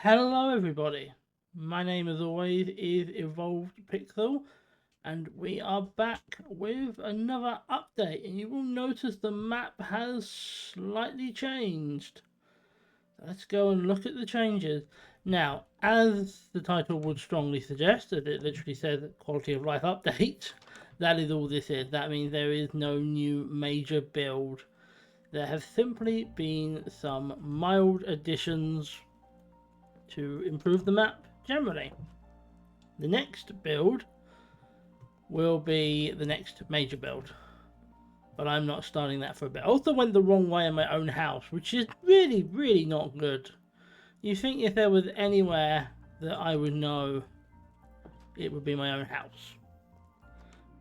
Hello everybody, my name as always is EvolvedPixel and we are back with another update, and you will notice the map has slightly changed. Let's go and look at the changes. Now, as the title would strongly suggest, as it literally says quality of life update, that is all this is. That means there is no new major build. There have simply been some mild additions to improve the map generally. The next build will be the next major build, but I'm not starting that for a bit. I also went the wrong way in my own house, which is really not good. You think if there was anywhere that I would know, it would be my own house.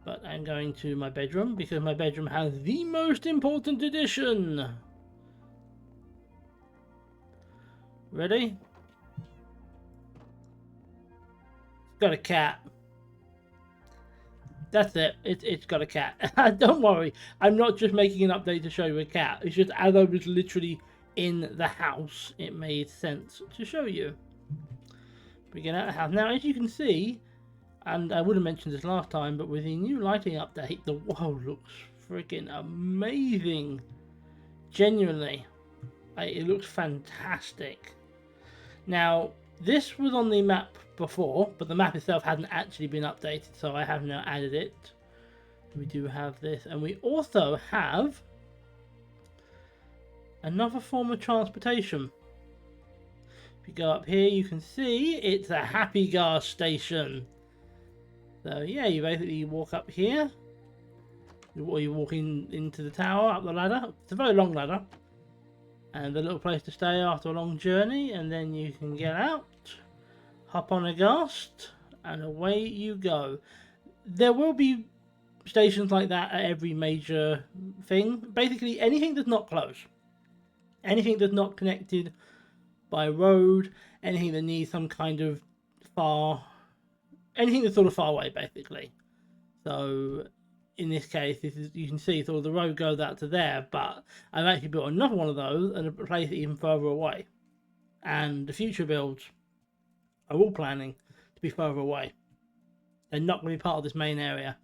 But I'm going to my bedroom because my bedroom has the most important addition. Ready? Got a cat. That's it. It's got a cat. Don't worry. I'm not just making an update to show you a cat. It's just as I was literally in the house, it made sense to show you. We get out of the house. Now, as you can see, and I would have mentioned this last time, but with the new lighting update, the world looks freaking amazing. Genuinely. It looks fantastic. Now, this was on the map before, but the map itself hadn't actually been updated, so I have now added it. We do have this, and we also have another form of transportation. If you go up here, you can see it's a happy gas station. So yeah, you basically walk up here, or you walk into the tower, up the ladder. It's a very long ladder, and a little place to stay after a long journey, and then you can get out, hop on a Ghast, and away you go. There will be stations like that at every major thing. Basically, anything that's not close, anything that's not connected by road, anything that needs some kind of anything that's sort of far away, basically. So in this case, you can see sort of the road goes out to there, but I've actually built another one of those and a place even further away. And the future builds are all planning to be further away. They're not going to be part of this main area.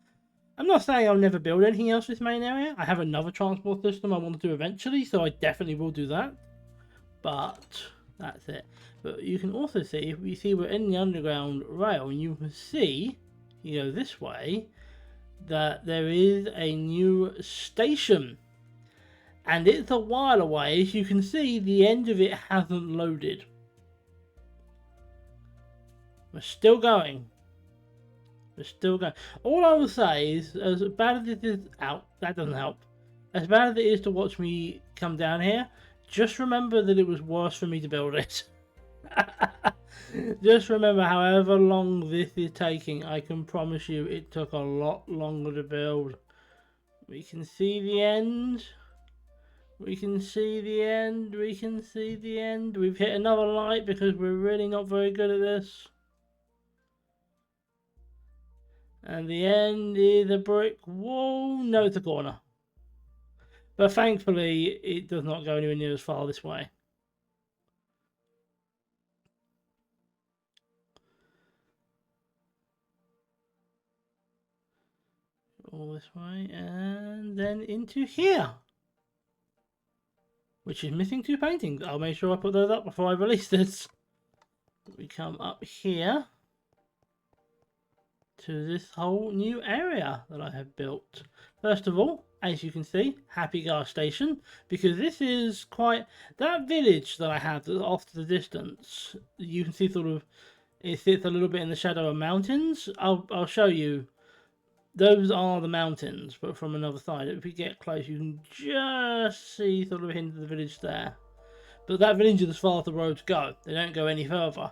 I'm not saying I'll never build anything else in this main area. I have another transport system I want to do eventually, so I definitely will do that. But that's it. But you can also see, if we see we're in the underground rail, and you can see, you go this way, that there is a new station. And it's a while away. As you can see, the end of it hasn't loaded. We're still going. We're still going. All I will say is, as bad as it is out, that doesn't help. As bad as it is to watch me come down here, just remember that it was worse for me to build it. Just remember, however long this is taking, I can promise you it took a lot longer to build. We can see the end. We can see the end. We can see the end. We've hit another light because we're really not very good at this. And the end is a brick wall. No, it's a corner. But thankfully, it does not go anywhere near as far this way. All this way, and then into here. Which is missing 2 paintings. I'll make sure I put those up before I release this. We come up here to this whole new area that I have built. First of all, as you can see, Happy Gas Station, because this is quite that village that I have off to the distance. You can see sort of it sits a little bit in the shadow of mountains. I'll show you. Those are the mountains, but from another side. If we get close, you can just see sort of a hint of the village there. But that village is as far as the roads go. They don't go any further.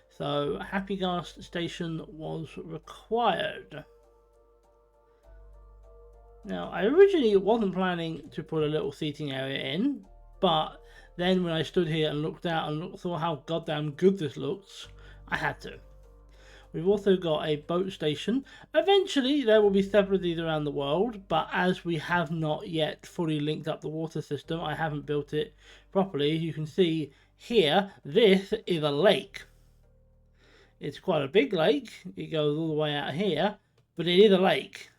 So Happy Gas Station was required. Now, I originally wasn't planning to put a little seating area in, but then when I stood here and looked out and saw how goddamn good this looks, I had to. We've also got a boat station. Eventually, there will be several of these around the world, but as we have not yet fully linked up the water system, I haven't built it properly. You can see Here, this is a lake. It's quite a big lake. It goes all the way out here, but it is a lake.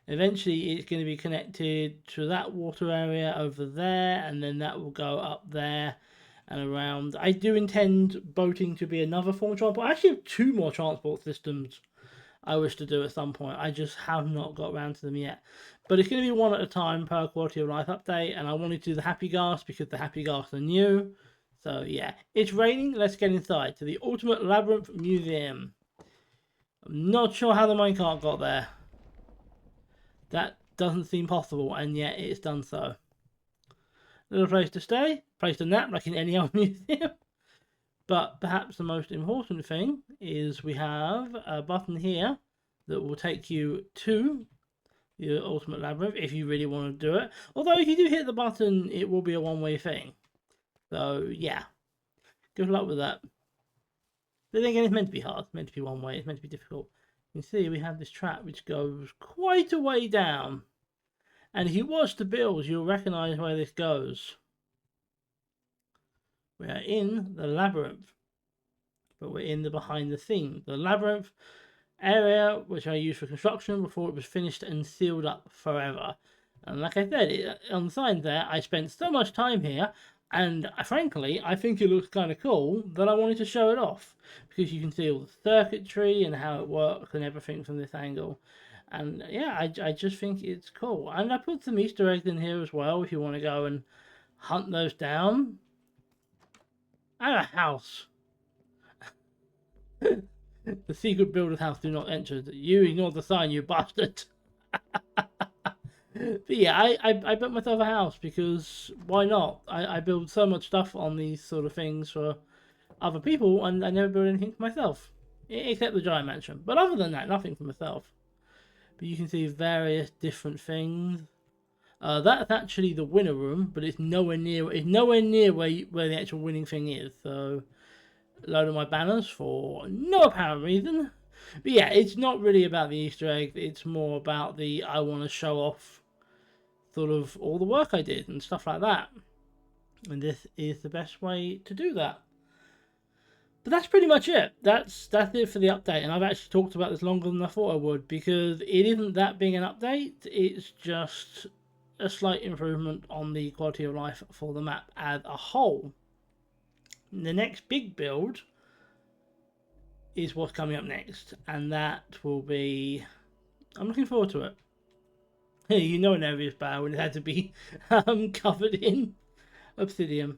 Eventually, it's going to be connected to that water area over there, and then that will go up there and around. I do intend boating to be another form of transport. I actually have 2 more transport systems I wish to do at some point. I just have not got around to them yet. But it's going to be one at a time per quality of life update, and I wanted to do the Happy Ghasts because the Happy Ghasts are new. So yeah, it's raining. Let's get inside to the Ultimate Labyrinth Museum. I'm not sure how the minecart got there. That doesn't seem possible, and yet it's done so. Little place to stay, place to nap like in any other museum. But perhaps the most important thing is we have a button here that will take you to the Ultimate Labyrinth if you really want to do it. Although if you do hit the button, it will be a one-way thing. So yeah, good luck with that. But then again, it's meant to be hard, it's meant to be one way, it's meant to be difficult. You can see we have this trap which goes quite a way down. And if you watch the builds, you'll recognise where this goes. We are in the labyrinth, but we're in the behind the scenes. The labyrinth area, which I used for construction before it was finished and sealed up forever. And like I said, on the sign there, I spent so much time here, and frankly, I think it looks kind of cool that I wanted to show it off. Because you can see all the circuitry and how it works and everything from this angle. And yeah, I just think it's cool. And I put some Easter eggs in here as well if you want to go and hunt those down. I have a house. The secret builder's house, do not enter. You ignored the sign, you bastard. But yeah, I built myself a house because why not? I build so much stuff on these sort of things for other people, and I never build anything for myself. Except the giant mansion. But other than that, nothing for myself. But you can see various different things. That's actually the winner room, but it's nowhere near where the actual winning thing is. So a load of my banners for no apparent reason. But yeah, it's not really about the Easter egg. It's more about the I want to show off sort of all the work I did and stuff like that. And this is the best way to do that. But that's pretty much it. That's it for the update. And I've actually talked about this longer than I thought I would because it isn't that big an update. It's just a slight improvement on the quality of life for the map as a whole. The next big build is what's coming up next, and that will be... I'm looking forward to it. You know an area is bad when it had to be covered in obsidian.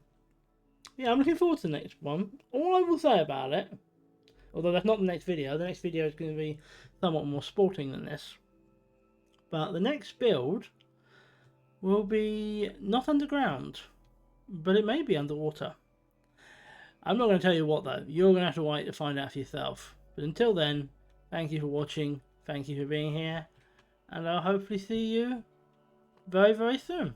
Yeah, I'm looking forward to the next one. All I will say about it, although that's not the next video is going to be somewhat more sporting than this. But the next build will be not underground, but it may be underwater. I'm not going to tell you what though. You're going to have to wait to find out for yourself. But until then, thank you for watching. Thank you for being here. And I'll hopefully see you very, very soon.